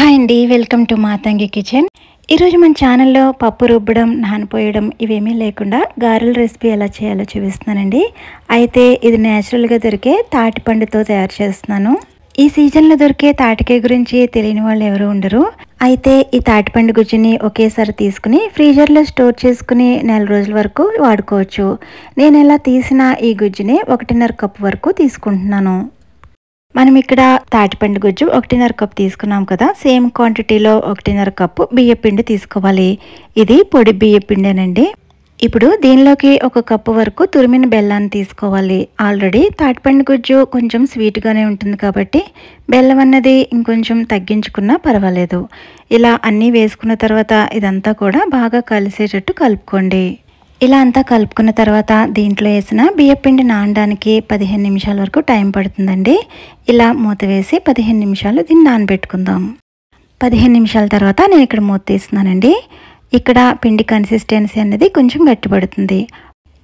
Hi అండి, welcome to Matangi kitchen. ఈరోజు మన ఛానల్లో పప్పు రుబ్బడం, నానపోయడం ఇవేమీ లేకుండా గారెల రెసిపీ ఎలా చేయాలో చూపిస్తున్నానండి. అయితే ఇది న్యాచురల్గా దొరికే తాటిపండుతో తయారు చేస్తున్నాను. ఈ సీజన్లో దొరికే తాటికాయ గురించి తెలియని వాళ్ళు ఎవరు ఉండరు. అయితే ఈ తాటిపండు గుజ్జుని ఒకేసారి తీసుకుని ఫ్రీజర్లో స్టోర్ చేసుకుని 4 రోజుల వరకు వాడుకోవచ్చు. నేను ఎలా తీసిన ఈ గుజ్జుని 1.5 కప్పు వరకు తీసుకుంటున్నాను. మనం ఇక్కడ తాటిపండు గుజ్జు 1.5 కప్పు తీసుకున్నాం కదా, సేమ్ క్వాంటిటీలో 1.5 కప్పు బియ్యపిండి తీసుకోవాలి. ఇది పొడి బియ్యపిండేనండి. ఇప్పుడు దీనిలోకి 1 కప్పు వరకు తురిమిన బెల్లాన్ని తీసుకోవాలి. ఆల్రెడీ తాటిపండు గుజ్జు కొంచెం స్వీట్గానే ఉంటుంది కాబట్టి బెల్లం అన్నది ఇంకొంచెం తగ్గించుకున్నా పర్వాలేదు. ఇలా అన్నీ వేసుకున్న తర్వాత ఇదంతా కూడా బాగా కలిసేటట్టు కలుపుకోండి. ఇలా అంతా కలుపుకున్న తర్వాత దీంట్లో వేసిన బియ్యపిండి నానడానికి 15 నిమిషాల వరకు టైం పడుతుందండి. ఇలా మూత వేసి 15 నిమిషాలు దీన్ని నానబెట్టుకుందాం. 15 నిమిషాల తర్వాత నేను ఇక్కడ మూత తీస్తున్నానండి. ఇక్కడ పిండి కన్సిస్టెన్సీ అనేది కొంచెం గట్టిపడుతుంది.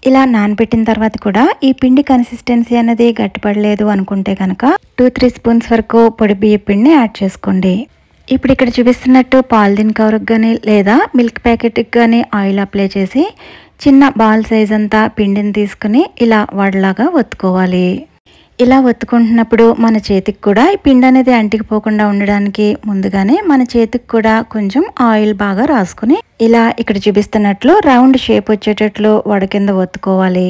ఇలా నానబెట్టిన తర్వాత కూడా ఈ పిండి కన్సిస్టెన్సీ అనేది గట్టిపడలేదు అనుకుంటే కనుక 2-3 స్పూన్స్ వరకు పొడి బియ్యపిండిని యాడ్ చేసుకోండి. ఇప్పుడు ఇక్కడ చూపిస్తున్నట్టు పాలిథిన్ కవర్కి కానీ లేదా మిల్క్ ప్యాకెట్కి కానీ ఆయిల్ అప్లై చేసి చిన్న బాల్ సైజ్ అంతా పిండిని తీసుకుని ఇలా వడలాగా ఒత్తుకోవాలి. ఇలా ఒత్తుకుంటున్నప్పుడు మన చేతికి కూడా ఈ పిండి అనేది అంటికిపోకుండా ఉండడానికి ముందుగానే మన చేతికి కూడా కొంచెం ఆయిల్ బాగా రాసుకుని ఇలా ఇక్కడ చూపిస్తున్నట్లు రౌండ్ షేప్ వచ్చేటట్లు వడ కింద ఒత్తుకోవాలి.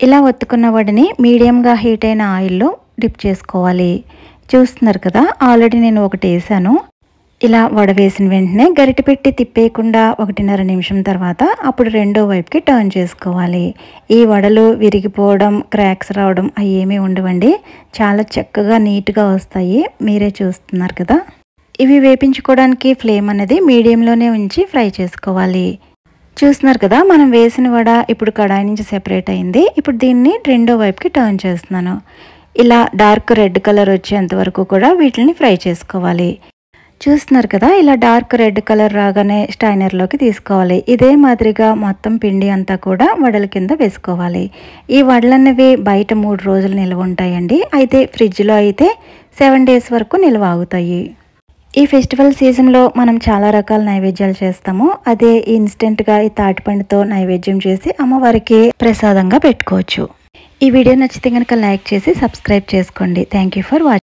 ఇలా ఒత్తుకున్న వడిని మీడియంగా హీట్ అయిన ఆయిల్లో డిప్ చేసుకోవాలి. చూస్తున్నారు కదా, ఆల్రెడీ నేను ఒకటి వేసాను. ఇలా వడ వేసిన వెంటనే గరిటె పెట్టి తిప్పేయకుండా 1.5 నిమిషం తర్వాత అప్పుడు రెండో వైపుకి టర్న్ చేసుకోవాలి. ఈ వడలు విరిగిపోవడం, క్రాక్స్ రావడం అవి ఏమీ ఉండవండి. చాలా చక్కగా నీట్గా వస్తాయి. మీరే చూస్తున్నారు కదా. ఇవి వేపించుకోవడానికి ఫ్లేమ్ అనేది మీడియంలోనే ఉంచి ఫ్రై చేసుకోవాలి. చూస్తున్నారు కదా, మనం వేసిన వడ ఇప్పుడు కడాయి నుంచి సెపరేట్ అయింది. ఇప్పుడు దీన్ని రెండో వైపుకి టర్న్ చేస్తున్నాను. ఇలా డార్క్ రెడ్ కలర్ వచ్చేంత వరకు కూడా వీటిని ఫ్రై చేసుకోవాలి. చూస్తున్నారు కదా, ఇలా డార్క్ రెడ్ కలర్ రాగానే స్టైనర్లోకి తీసుకోవాలి. ఇదే మాదిరిగా మొత్తం పిండి అంతా కూడా వడల కింద వేసుకోవాలి. ఈ వడలన్నవి బయట 3 రోజులు నిల్వ ఉంటాయండి. అయితే ఫ్రిడ్జ్లో అయితే 7 డేస్ వరకు నిల్వ ఆగుతాయి. ఈ ఫెస్టివల్ సీజన్లో మనం చాలా రకాల నైవేద్యాలు చేస్తాము. అదే ఇన్స్టెంట్గా ఈ తాటిపండుతో నైవేద్యం చేసి అమ్మవారికి ప్రసాదంగా పెట్టుకోవచ్చు. ఈ వీడియో నచ్చితే కనుక లైక్ చేసి సబ్స్క్రైబ్ చేసుకోండి. Thank you for watching.